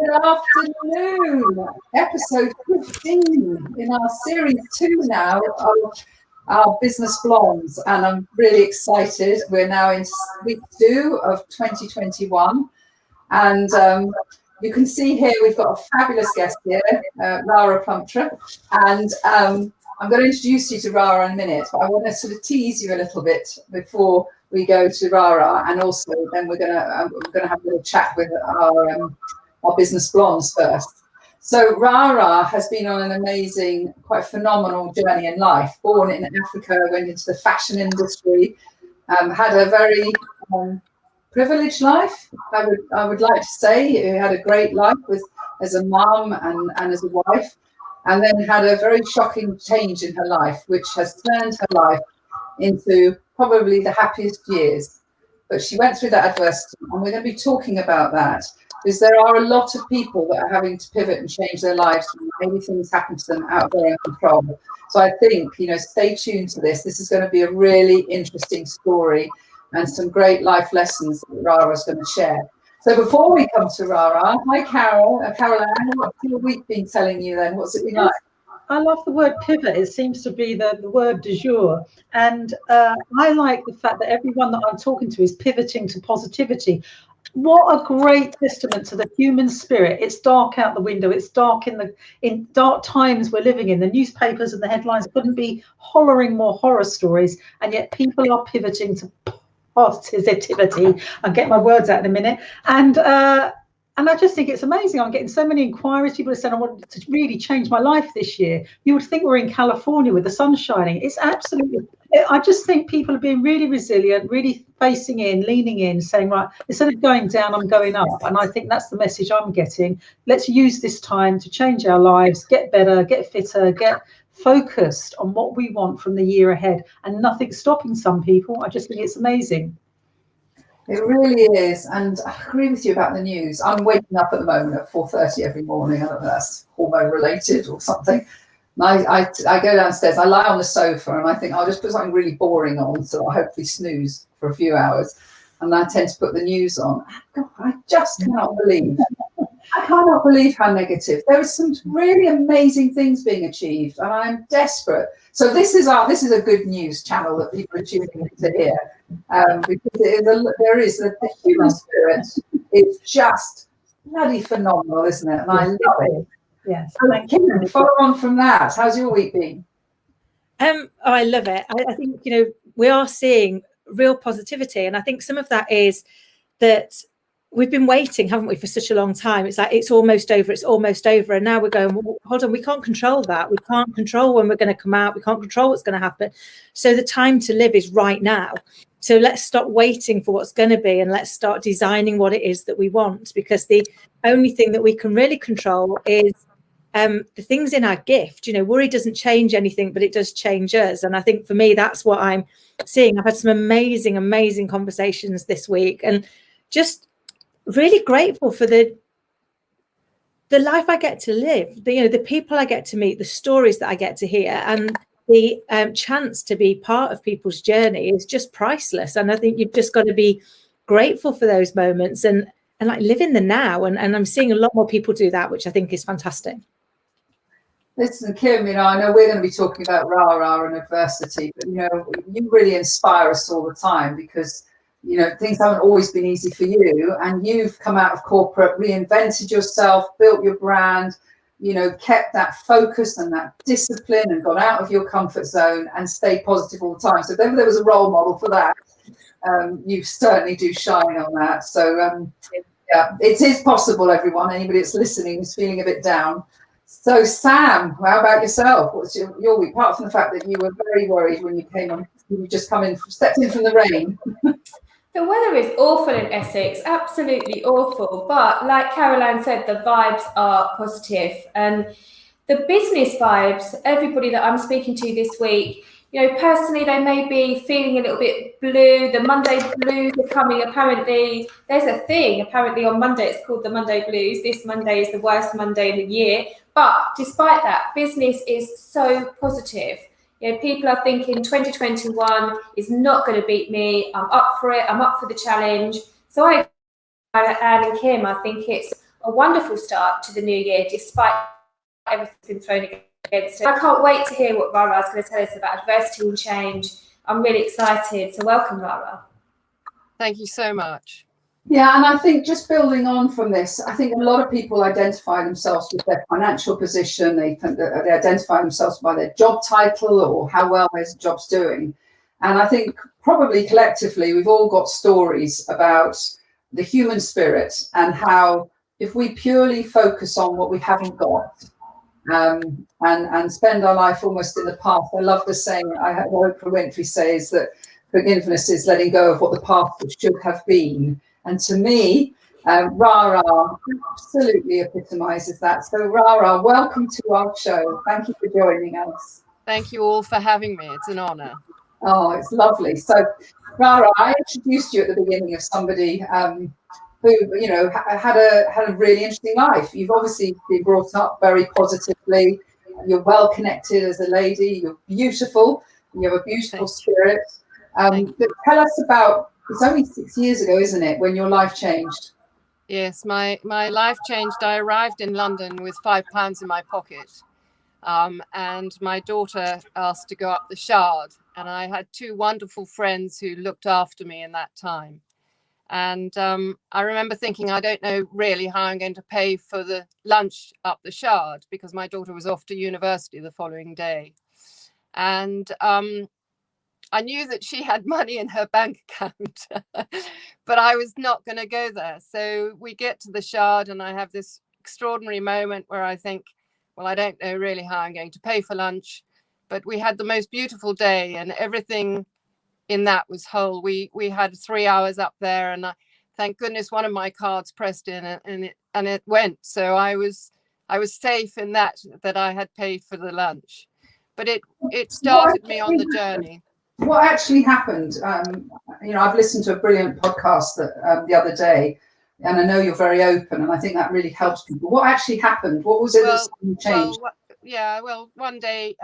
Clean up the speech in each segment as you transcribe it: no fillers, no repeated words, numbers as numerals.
Good afternoon. Episode 15 in our series 2 now of our Business Blondes, and I'm really excited. We're now in week 2 of 2021, and you can see here we've got a fabulous guest here, Rara Plumtre, and I'm going to introduce you to Rara in a minute, but I want to sort of tease you a little bit before we go to Rara, and also then we're going to have a little chat with our Business Blondes first. So Rara has been on an amazing, quite phenomenal journey in life. Born in Africa, went into the fashion industry, had a very privileged life. I would like to say he had a great life as a mum and as a wife, and then had a very shocking change in her life, which has turned her life into probably the happiest years. But she went through that adversity, and we're going to be talking about that, because there are a lot of people that are having to pivot and change their lives. Maybe things happen to them out of their own control. So I think, stay tuned to this. This is going to be a really interesting story and some great life lessons that Rara's going to share. So before we come to Rara, hi Caroline, what's your week been telling you then? What's it been like? I love the word pivot. It seems to be the word du jour. And I like the fact that everyone that I'm talking to is pivoting to positivity. What a great testament to the human spirit. It's dark out the window. It's dark in dark times we're living in. The newspapers and the headlines couldn't be hollering more horror stories. And yet people are pivoting to positivity. I'll get my words out in a minute. And I just think it's amazing. I'm getting so many inquiries. People are saying, I want to really change my life this year. You would think we're in California with the sun shining. It's absolutely, I just think people are being really resilient, really facing in, leaning in, saying, right, instead of going down, I'm going up. And I think that's the message I'm getting. Let's use this time to change our lives, get better, get fitter, get focused on what we want from the year ahead. And nothing's stopping some people. I just think it's amazing. It really is, and I agree with you about the news. I'm waking up at the moment at 4:30 every morning. I don't know if that's hormone related or something. And I go downstairs, I lie on the sofa, and I think I'll just put something really boring on, so I'll hopefully snooze for a few hours. And I tend to put the news on. God, I just cannot believe. I cannot believe how negative. There are some really amazing things being achieved, and I'm desperate. So this is a good news channel that people are tuning in to hear, because there is the human spirit is just bloody phenomenal, isn't it? And I love it. Yes. So, Kim, follow on from that. How's your week been? I love it. I think we are seeing real positivity, and I think some of that is that we've been waiting, haven't we, for such a long time. It's like it's almost over, and now we're going, well, hold on, we can't control that. We can't control when we're going to come out. We can't control what's going to happen. So the time to live is right now. So let's stop waiting for what's going to be, and let's start designing what it is that we want, because the only thing that we can really control is the things in our gift. Worry doesn't change anything, but it does change us. And I think for me, that's what I'm seeing. I've had some amazing conversations this week, and just really grateful for the life I get to live, the people I get to meet, the stories that I get to hear, and the chance to be part of people's journey is just priceless. And I think you've just got to be grateful for those moments and like live in the now. And I'm seeing a lot more people do that, which I think is fantastic. Listen, Kim, I know we're going to be talking about Rara and adversity, but you really inspire us all the time, because things haven't always been easy for you, and you've come out of corporate, reinvented yourself, built your brand, kept that focus and that discipline, and got out of your comfort zone and stayed positive all the time. So if ever there was a role model for that, you certainly do shine on that. So yeah, it is possible, everyone. Anybody that's listening is feeling a bit down. So Sam, how about yourself? What's your week? Apart from the fact that you were very worried when you came on, you just stepped in from the rain. The weather is awful in Essex, absolutely awful. But like Caroline said, the vibes are positive. And the business vibes, everybody that I'm speaking to this week, personally, they may be feeling a little bit blue. The Monday blues are coming. Apparently, there's a thing. Apparently on Monday, it's called the Monday blues. This Monday is the worst Monday in the year. But despite that, business is so positive. People are thinking 2021 is not going to beat me. I'm up for it. I'm up for the challenge. So Anne and Kim, I think it's a wonderful start to the new year, despite everything thrown against it. I can't wait to hear what Rara is going to tell us about adversity and change. I'm really excited. So welcome, Rara. Thank you so much. Yeah, and I think just building on from this, I think a lot of people identify themselves with their financial position. They identify themselves by their job title or how well their job's doing. And I think probably collectively, we've all got stories about the human spirit and how if we purely focus on what we haven't got and spend our life almost in the past. I love the saying I heard Oprah Winfrey says that forgiveness is letting go of what the past should have been. And to me, Rara absolutely epitomizes that. So Rara, welcome to our show. Thank you for joining us. Thank you all for having me. It's an honor. Oh, it's lovely. So Rara, I introduced you at the beginning of somebody who, you know, had a really interesting life. You've obviously been brought up very positively. You're well connected as a lady. You're beautiful. You have a beautiful spirit. But tell us about, it's only 6 years ago, isn't it, when your life changed? Yes, my life changed. I arrived in London with £5 in my pocket. And my daughter asked to go up the Shard. And I had two wonderful friends who looked after me in that time. And I remember thinking, I don't know really how I'm going to pay for the lunch up the Shard because my daughter was off to university the following day. And I knew that she had money in her bank account, but I was not going to go there. So we get to the Shard and I have this extraordinary moment where I think, well, I don't know really how I'm going to pay for lunch, but we had the most beautiful day and everything in that was whole. We had 3 hours up there and thank goodness one of my cards pressed in and it went. So I was safe in that I had paid for the lunch, but it started me on the journey. What actually happened? You know, I've listened to a brilliant podcast that the other day, and I know you're very open, and I think that really helps people. What actually happened? What was it that changed? Well, one day,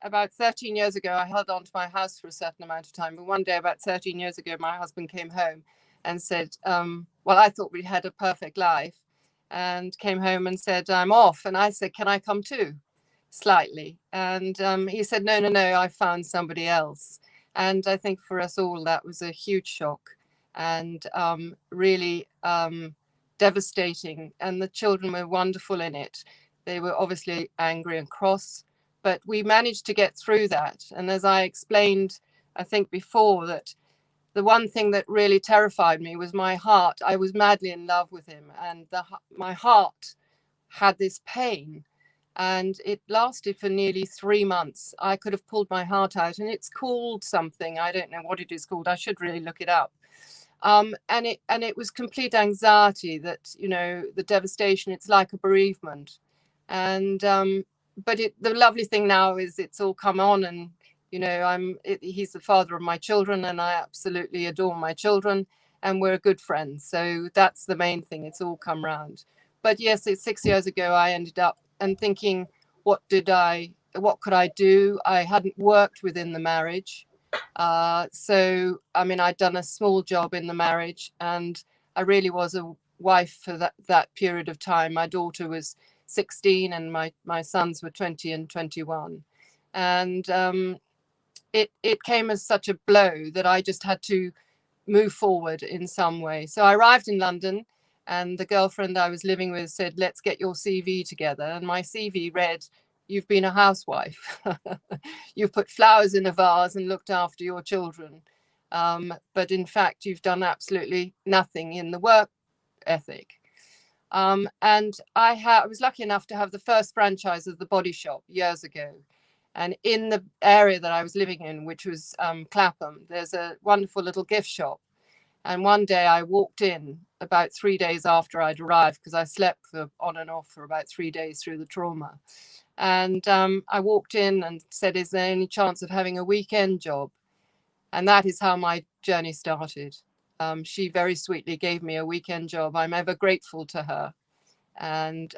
about 13 years ago, I held on to my house for a certain amount of time. But one day, about 13 years ago, my husband came home and said, well, I thought we had a perfect life, and came home and said, I'm off. And I said, can I come too? Slightly. And he said, no, I found somebody else. And I think for us all, that was a huge shock and really devastating. And the children were wonderful in it. They were obviously angry and cross, but we managed to get through that. And as I explained, I think before, that the one thing that really terrified me was my heart. I was madly in love with him, and my heart had this pain. And it lasted for nearly 3 months. I could have pulled my heart out, and it's called something. I don't know what it is called. I should really look it up. And it was complete anxiety that, you know, the devastation, it's like a bereavement. And but the lovely thing now is it's all come on, and, you know, he's the father of my children, and I absolutely adore my children, and we're good friends. So that's the main thing. It's all come round. But yes, it's 6 years ago I ended up and thinking, what could I do? I hadn't worked within the marriage. So, I mean, I'd done a small job in the marriage, and I really was a wife for that period of time. My daughter was 16 and my sons were 20 and 21. And it came as such a blow that I just had to move forward in some way. So I arrived in London, and the girlfriend I was living with said, let's get your CV together. And my CV read, you've been a housewife. You've put flowers in a vase and looked after your children. But in fact, you've done absolutely nothing in the work ethic. And I was lucky enough to have the first franchise of the Body Shop years ago. And in the area that I was living in, which was Clapham, there's a wonderful little gift shop. And one day I walked in about 3 days after I'd arrived, because I slept on and off for about 3 days through the trauma. And I walked in and said, is there any chance of having a weekend job? And that is how my journey started. She very sweetly gave me a weekend job. I'm ever grateful to her. And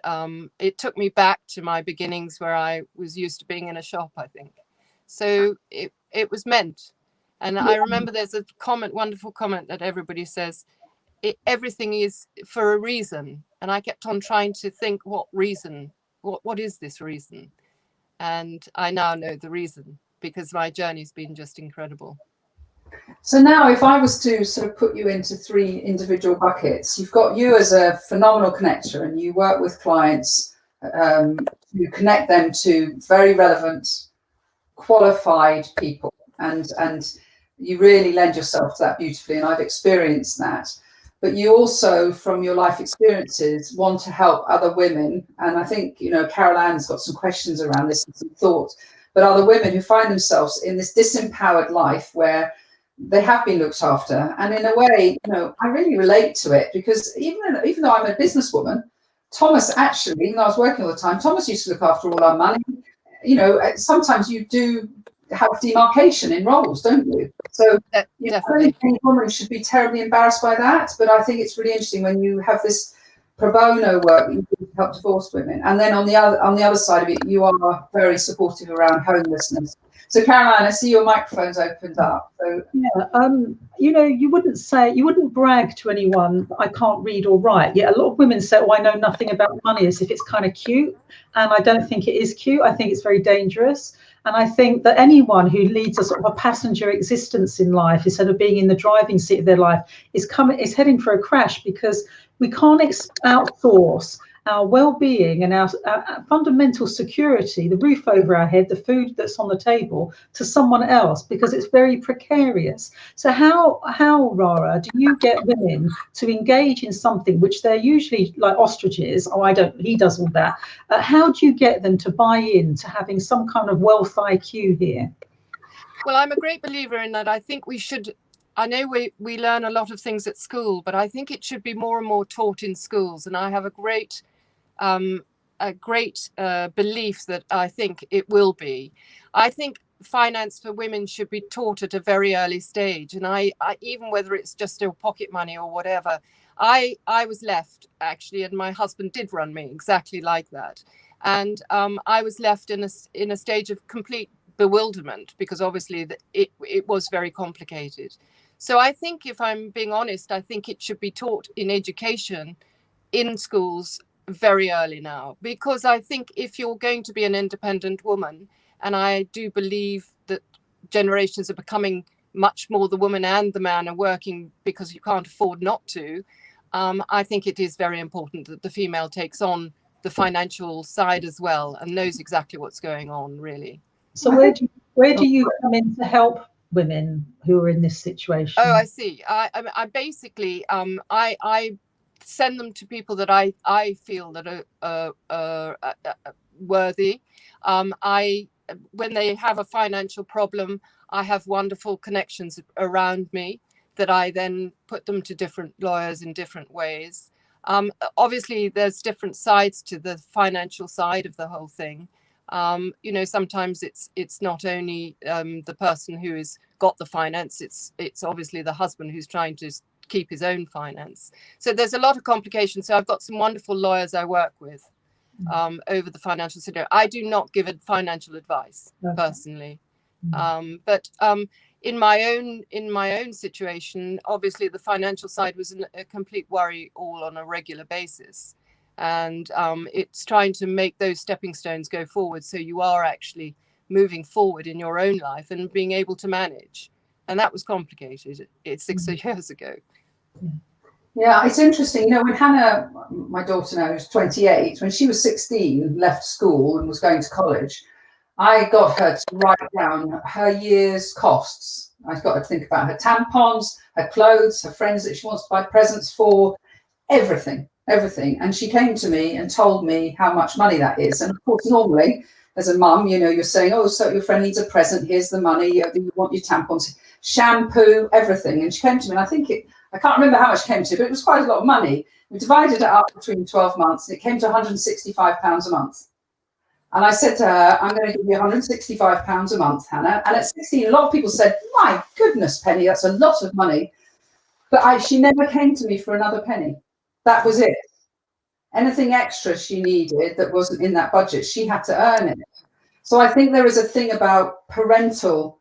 it took me back to my beginnings, where I was used to being in a shop, I think. So it was meant. And I remember there's a wonderful comment that everybody says, everything is for a reason. And I kept on trying to think, what reason? What is this reason? And I now know the reason, because my journey's been just incredible. So now if I was to sort of put you into 3 individual buckets, you've got you as a phenomenal connector, and you work with clients, you connect them to very relevant, qualified people, and you really lend yourself to that beautifully, and I've experienced that. But you also, from your life experiences, want to help other women. And I think, Carol Ann's got some questions around this and some thoughts, but other women who find themselves in this disempowered life where they have been looked after. And in a way, I really relate to it, because even though I'm a businesswoman, Thomas actually, even though I was working all the time, Thomas used to look after all our money. Sometimes you do have demarcation in roles, don't you? So I don't think any woman should be terribly embarrassed by that, but I think it's really interesting when you have this pro bono work that you do to help divorced women, and then on the other side of it, you are very supportive around homelessness. So Caroline, I see your microphone's opened up. So you wouldn't brag to anyone, I can't read or write. Yet a lot of women say, I know nothing about money, as if it's kind of cute, and I don't think it is cute. I think it's very dangerous. And I think that anyone who leads a sort of a passenger existence in life instead of being in the driving seat of their life is heading for a crash, because we can't outsource our well-being and our fundamental security, the roof over our head, the food that's on the table, to someone else, because it's very precarious. So how Rara, do you get women to engage in something which they're usually like ostriches? He does all that. How do you get them to buy in to having some kind of wealth IQ here? Well, I'm a great believer in that. I think we should, I know we learn a lot of things at school, but I think it should be more and more taught in schools. And I have a great belief that I think it will be. I think finance for women should be taught at a very early stage. And I even whether it's just still pocket money or whatever, I was left actually, and my husband did run me exactly like that. And I was left in a stage of complete bewilderment, because obviously it was very complicated. So I think, if I'm being honest, I think it should be taught in education in schools very early now, because I think if you're going to be an independent woman, and I do believe that generations are becoming much more, the woman and the man are working because you can't afford not to, I think it is very important that the female takes on the financial side as well and knows exactly what's going on, really. So where do you come in to help women who are in this situation? Oh, I see. I basically I send them to people that I feel that are worthy. When they have a financial problem, I have wonderful connections around me that I then put them to different lawyers in different ways. Obviously, there's different sides to the financial side of the whole thing. Sometimes it's not only the person who has got the finance, it's obviously the husband who's trying to keep his own finance. So there's a lot of complications. So I've got some wonderful lawyers I work with over the financial scenario. I do not give financial advice personally, but in my own situation, obviously the financial side was a complete worry all on a regular basis. And it's trying to make those stepping stones go forward, so you are actually moving forward in your own life and being able to manage. And that was complicated. It's 6 years ago. Yeah, it's interesting. When Hannah, my daughter now, who's 28, when she was 16, left school and was going to college, I got her to write down her year's costs. I got her to think about her tampons, her clothes, her friends that she wants to buy presents for, everything. And she came to me and told me how much money that is. And of course, normally, as a mum, you're saying, oh, so your friend needs a present, here's the money, you want your tampons, shampoo, everything. And she came to me, and I can't remember how much she came to, but it was quite a lot of money. We divided it up between 12 months, and it came to £165 a month. And I said to her, I'm going to give you £165 a month, Hannah. And at 16, a lot of people said, my goodness, Penny, that's a lot of money. But she never came to me for another penny. That was it. Anything extra she needed that wasn't in that budget, she had to earn it. So I think there is a thing about parental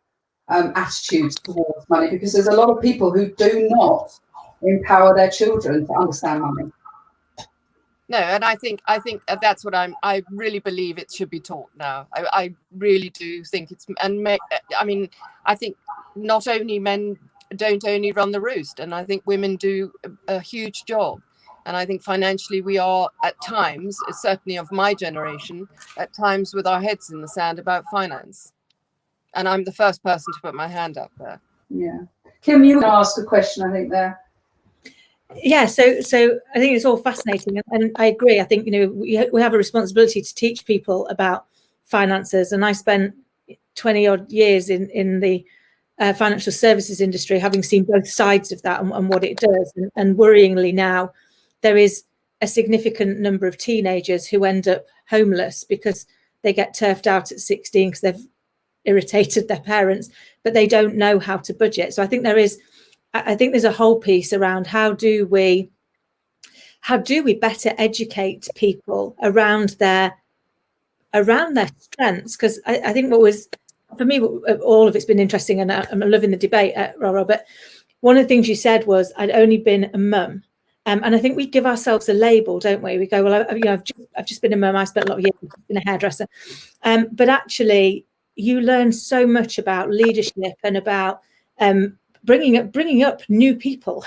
attitudes towards money, because there's a lot of people who do not empower their children to understand money. No, and I think that's what I really believe it should be taught now. I really do think it's, I mean, I think not only men don't only run the roost, and I think women do a huge job. And I think financially we are at times, certainly of my generation, at times with our heads in the sand about finance. And I'm the first person to put my hand up there. Yeah. Kim, you want to ask a question, I think, there. Yeah, so I think it's all fascinating, and I agree. I think, you know, we have a responsibility to teach people about finances, and I spent 20 odd years in the financial services industry, having seen both sides of that and what it does. And worryingly now, there is a significant number of teenagers who end up homeless because they get turfed out at 16 because they've irritated their parents, but they don't know how to budget. So I think there's a whole piece around how do we better educate people around their strengths, because I think what was, for me, all of it's been interesting, and I'm loving the debate, Rara, but one of the things you said was I'd only been a mum. And I think we give ourselves a label, don't we? We go, well, I've just been a mum. I spent a lot of years being a hairdresser. But actually, you learn so much about leadership and about bringing up new people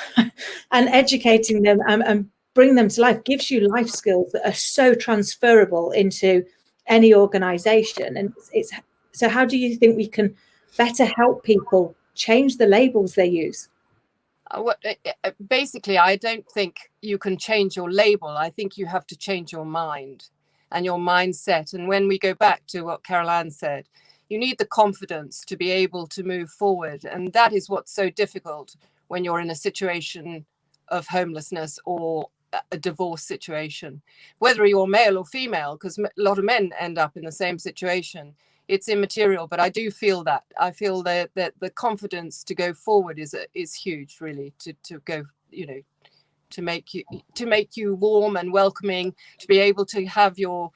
and educating them and bring them to life. Gives you life skills that are so transferable into any organization. And it's so how do you think we can better help people change the labels they use? Basically, I don't think you can change your label. I think you have to change your mind and your mindset. And when we go back to what Caroline said, you need the confidence to be able to move forward. And that is what's so difficult when you're in a situation of homelessness or a divorce situation, whether you're male or female, because a lot of men end up in the same situation. It's immaterial, but I do feel that. I feel that the confidence to go forward is huge, really, to go, you know, to make you warm and welcoming, to be able to have your.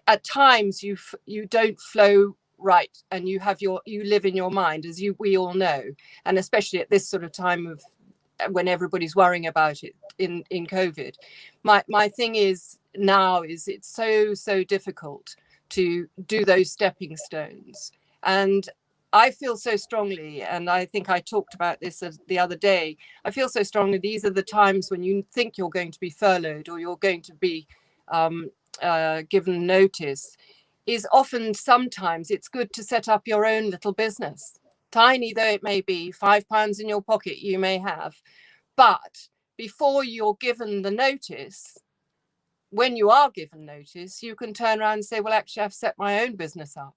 At times you don't flow right, and you live in your mind, as we all know, and especially at this sort of time of when everybody's worrying about it in COVID. My thing is now is it's so difficult to do those stepping stones. And I feel so strongly, and I think I talked about this the other day, I feel so strongly these are the times when you think you're going to be furloughed or you're going to be given notice, is often sometimes it's good to set up your own little business. Tiny though it may be, £5 in your pocket you may have, but before you're given the notice, when you are given notice, you can turn around and say, well, actually, I've set my own business up.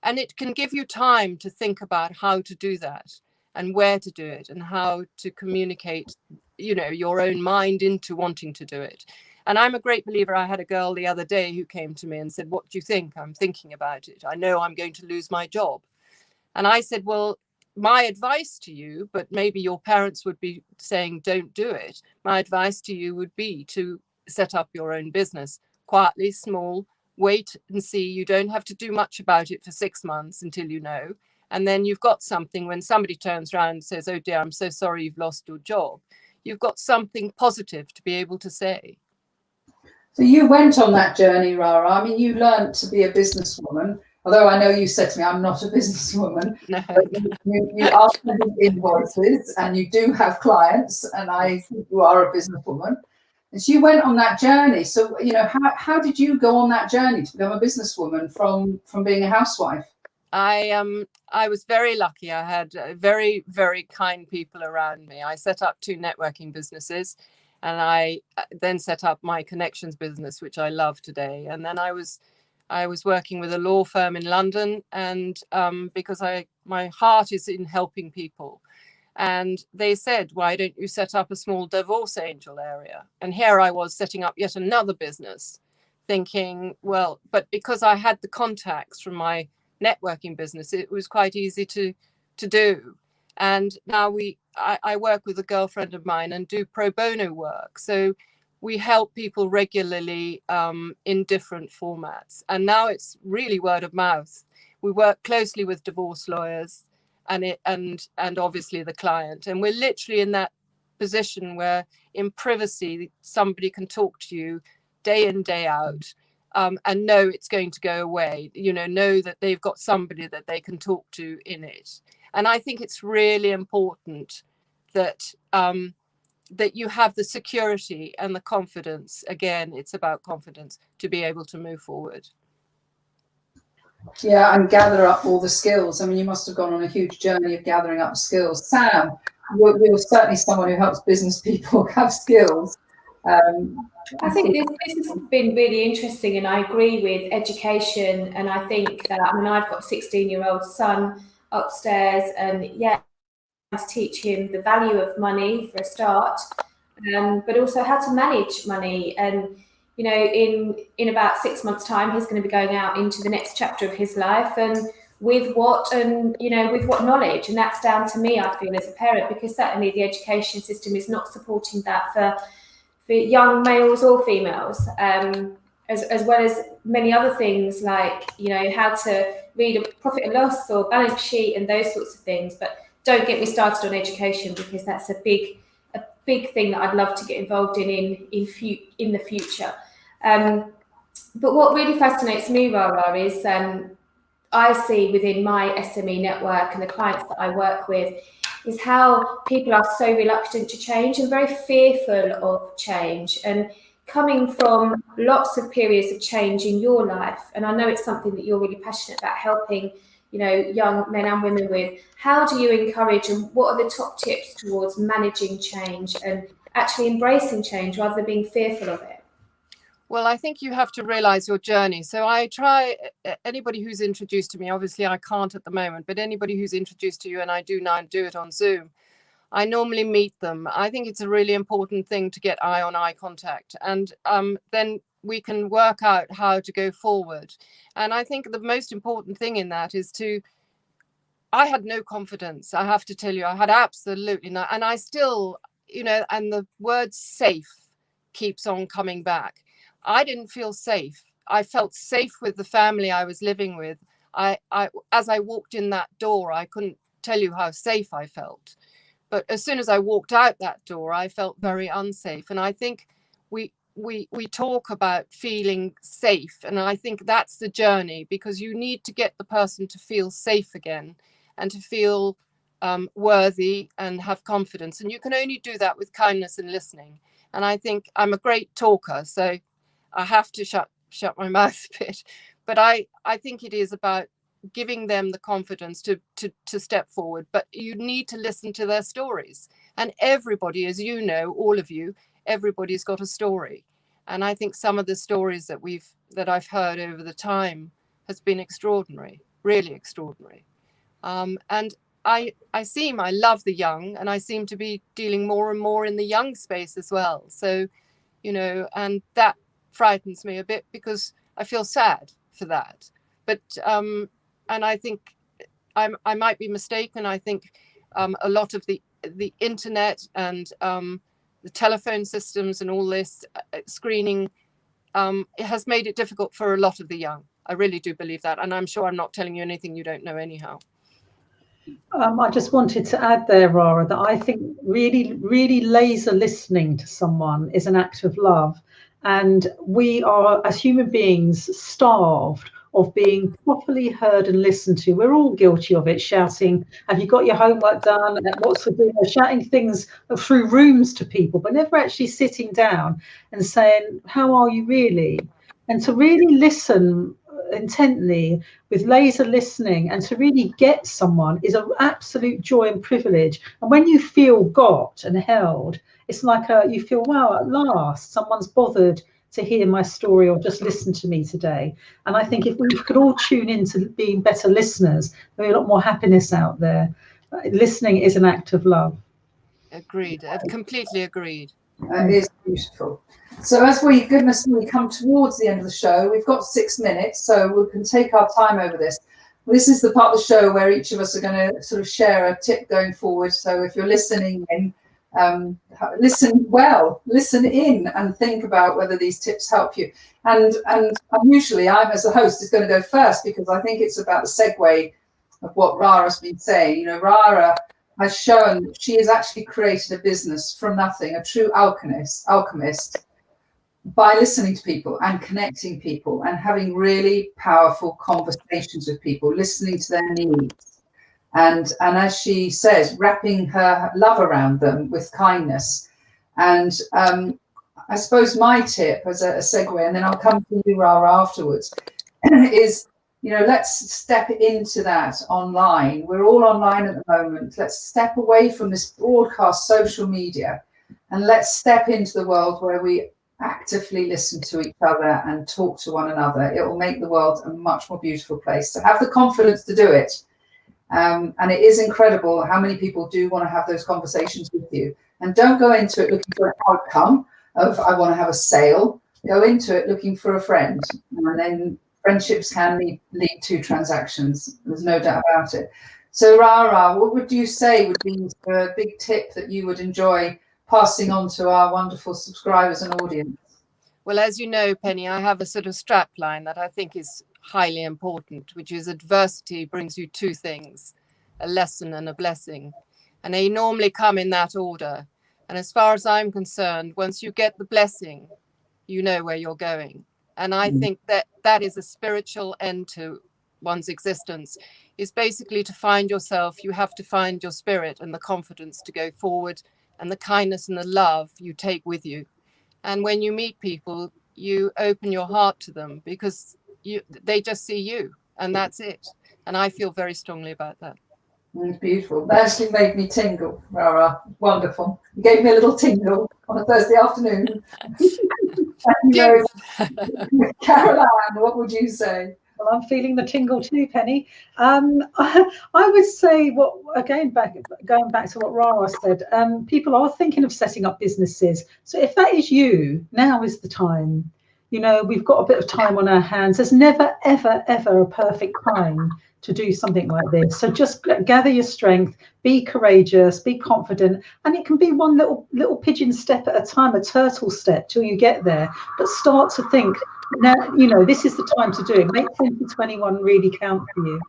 And it can give you time to think about how to do that and where to do it and how to communicate, you know, your own mind into wanting to do it. And I'm a great believer. I had a girl the other day who came to me and said, what do you think? I'm thinking about it. I know I'm going to lose my job. And I said, well, my advice to you, but maybe your parents would be saying, don't do it. My advice to you would be to set up your own business quietly, small, wait and see. You don't have to do much about it for 6 months until you know. And then you've got something when somebody turns around and says, oh dear, I'm so sorry you've lost your job. You've got something positive to be able to say. So you went on that journey, Rara. I mean, you learned to be a businesswoman, although I know you said to me, I'm not a businesswoman. No. But you are sending invoices and you do have clients, and I think you are a businesswoman. And so you went on that journey. So, you know, how did you go on that journey to become a businesswoman from being a housewife? I was very lucky. I had very, very kind people around me. I set up 2 networking businesses, and I then set up my connections business, which I love today. And then I was working with a law firm in London, and because my heart is in helping people. And they said, why don't you set up a small divorce angel area? And here I was setting up yet another business, thinking, well, but because I had the contacts from my networking business, it was quite easy to do. And now I work with a girlfriend of mine and do pro bono work. So we help people regularly in different formats. And now it's really word of mouth. We work closely with divorce lawyers and obviously the client. And we're literally in that position where in privacy, somebody can talk to you day in, day out, and know it's going to go away, know that they've got somebody that they can talk to in it. And I think it's really important that that you have the security and the confidence. Again, it's about confidence to be able to move forward. Yeah, and gather up all the skills. I mean, you must have gone on a huge journey of gathering up skills. Sam, you're certainly someone who helps business people have skills. I think this has been really interesting, and I agree with education. And I think that, I mean, I've got a 16-year-old son upstairs, and yeah, to teach him the value of money for a start, but also how to manage money. And in about 6 months' time, he's going to be going out into the next chapter of his life, and with what knowledge. And that's down to me, I feel, as a parent, because certainly the education system is not supporting that for young males or females, as well as many other things like how to read a profit and loss or balance sheet and those sorts of things. But don't get me started on education, because that's a big thing that I'd love to get involved in the future. But what really fascinates me, Rara, is I see within my SME network and the clients that I work with is how people are so reluctant to change and very fearful of change. And coming from lots of periods of change in your life, and I know it's something that you're really passionate about helping young men and women with, how do you encourage, and what are the top tips towards managing change and actually embracing change rather than being fearful of it? Well, I think you have to realize your journey. So I try, anybody who's introduced to me, obviously I can't at the moment, but anybody who's introduced to you, and I do now do it on Zoom, I normally meet them. I think it's a really important thing to get eye-on-eye contact, and then we can work out how to go forward. And I think the most important thing in that is I had no confidence, I have to tell you. I had absolutely no, and I still, and the word safe keeps on coming back. I didn't feel safe. I felt safe with the family I was living with. As I walked in that door, I couldn't tell you how safe I felt. But as soon as I walked out that door, I felt very unsafe. And I think we talk about feeling safe. And I think that's the journey, because you need to get the person to feel safe again and to feel worthy and have confidence. And you can only do that with kindness and listening. And I think I'm a great talker, so I have to shut my mouth a bit. But I think it is about giving them the confidence to step forward. But you need to listen to their stories. And everybody, as you know, all of you, everybody's got a story. And I think some of the stories that I've heard over the time has been extraordinary, really extraordinary. And I love the young, and I seem to be dealing more and more in the young space as well. So, and that frightens me a bit, because I feel sad for that. But and I think I might be mistaken. I think a lot of the internet and the telephone systems and all this screening, it has made it difficult for a lot of the young. I really do believe that, and I'm sure I'm not telling you anything you don't know anyhow. I just wanted to add there, Rara, that I think really, really laser listening to someone is an act of love. And we are, as human beings, starved of being properly heard and listened to. We're all guilty of it, shouting, have you got your homework done? What's for dinner? Shouting things through rooms to people, but never actually sitting down and saying, how are you really? And to really listen intently with laser listening and to really get someone is an absolute joy and privilege. And when you feel got and held, it's like you feel, wow, at last someone's bothered to hear my story or just listen to me today. And I think if we could all tune into being better listeners, there'll be a lot more happiness out there. Listening is an act of love. Agreed. I've completely agreed. That is beautiful. So as we come towards the end of the show, we've got 6 minutes, so we can take our time over this. This is the part of the show where each of us are going to sort of share a tip going forward. So if you're listening in, listen in and think about whether these tips help you. And usually I'm, as the host, is going to go first, because I think it's about the segue of what Rara's been saying. Rara has shown that she has actually created a business from nothing, a true alchemist, by listening to people and connecting people and having really powerful conversations with people, listening to their needs. And as she says, wrapping her love around them with kindness. And I suppose my tip as a segue, and then I'll come to you, Rara, afterwards, is, let's step into that online. We're all online at the moment. Let's step away from this broadcast social media and let's step into the world where we actively listen to each other and talk to one another. It will make the world a much more beautiful place. So have the confidence to do it. And it is incredible how many people do want to have those conversations with you. And don't go into it looking for an outcome of, I want to have a sale. Go into it looking for a friend. And then friendships can lead to transactions. There's no doubt about it. So Rara, what would you say would be a big tip that you would enjoy passing on to our wonderful subscribers and audience? Well, as you know, Penny, I have a sort of strap line that I think is highly important, which is adversity brings you two things, a lesson and a blessing. And they normally come in that order. And as far as I'm concerned, once you get the blessing, you know where you're going. And I think that is a spiritual end to one's existence, is basically to find yourself. You have to find your spirit and the confidence to go forward, and the kindness and the love you take with you. And when you meet people, you open your heart to them because they just see you, and that's it. And I feel very strongly about that. It's beautiful. That actually made me tingle, Rara. Wonderful. You gave me a little tingle on a Thursday afternoon. Caroline, what would you say? Well, I'm feeling the tingle too, Penny. I would say, going back to what Rara said, people are thinking of setting up businesses. So if that is you, now is the time. We've got a bit of time on our hands. There's never, ever, ever a perfect time to do something like this. So just gather your strength, be courageous, be confident, and it can be one little pigeon step at a time, a turtle step till you get there. But start to think, now, this is the time to do it. Make 2021 really count for you.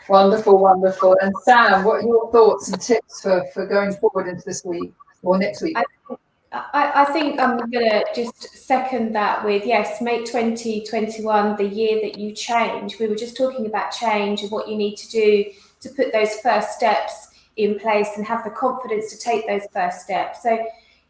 Wonderful, wonderful. And Sam, what are your thoughts and tips for going forward into this week or next week? I think I'm going to just second that with, yes, make 2021 the year that you change. We were just talking about change and what you need to do to put those first steps in place and have the confidence to take those first steps. So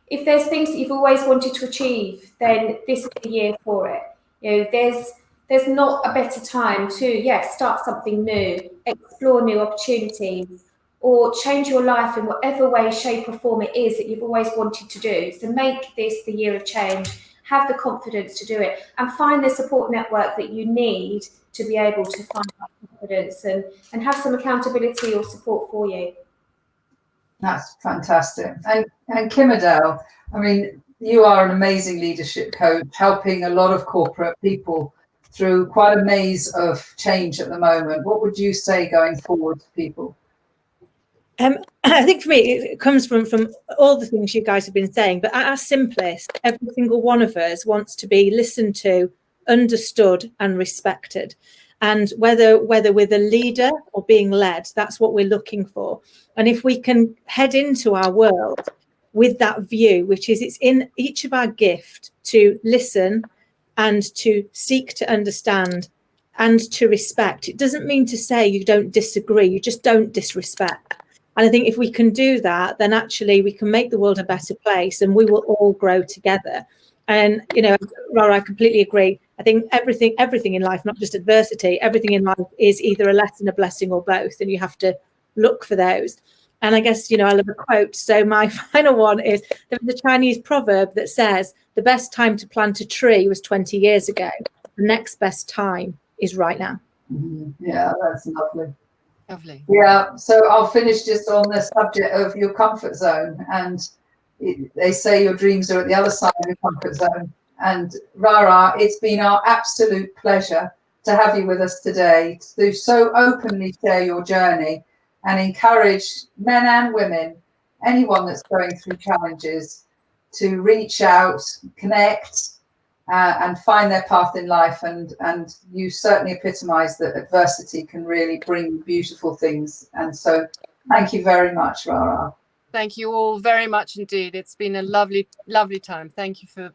if there's things that you've always wanted to achieve, then this is the year for it. There's not a better time to, start something new, explore new opportunities, or change your life in whatever way, shape or form it is that you've always wanted to do. So make this the year of change, have the confidence to do it, and find the support network that you need to be able to find that confidence and have some accountability or support for you. That's fantastic. And Kim Adele, I mean, you are an amazing leadership coach, helping a lot of corporate people through quite a maze of change at the moment. What would you say going forward to people? I think for me, it comes from all the things you guys have been saying, but at our simplest, every single one of us wants to be listened to, understood and respected. And whether we're the leader or being led, that's what we're looking for. And if we can head into our world with that view, which is it's in each of our gift to listen and to seek to understand and to respect. It doesn't mean to say you don't disagree, you just don't disrespect. And I think if we can do that, then actually we can make the world a better place and we will all grow together. And, Rara, I completely agree. I think everything in life, not just adversity, everything in life is either a lesson, a blessing or both. And you have to look for those. And I guess, I love a quote. So my final one is there's a Chinese proverb that says the best time to plant a tree was 20 years ago. The next best time is right now. Yeah, that's lovely. Lovely. Yeah, so I'll finish just on the subject of your comfort zone. And they say your dreams are at the other side of your comfort zone. And Rara, it's been our absolute pleasure to have you with us today, to so openly share your journey and encourage men and women, anyone that's going through challenges, to reach out, connect, and find their path in life. And you certainly epitomise that adversity can really bring beautiful things. And so thank you very much, Rara. Thank you all very much indeed. It's been a lovely, lovely time. Thank you for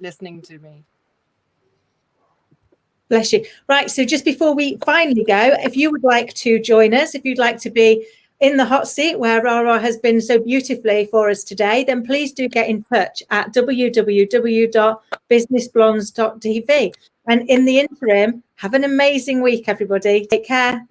listening to me. Bless you. Right, so just before we finally go, if you would like to join us, if you'd like to be in the hot seat where Rara has been so beautifully for us today, then please do get in touch at www.businessblondes.tv. And in the interim, have an amazing week, everybody. Take care.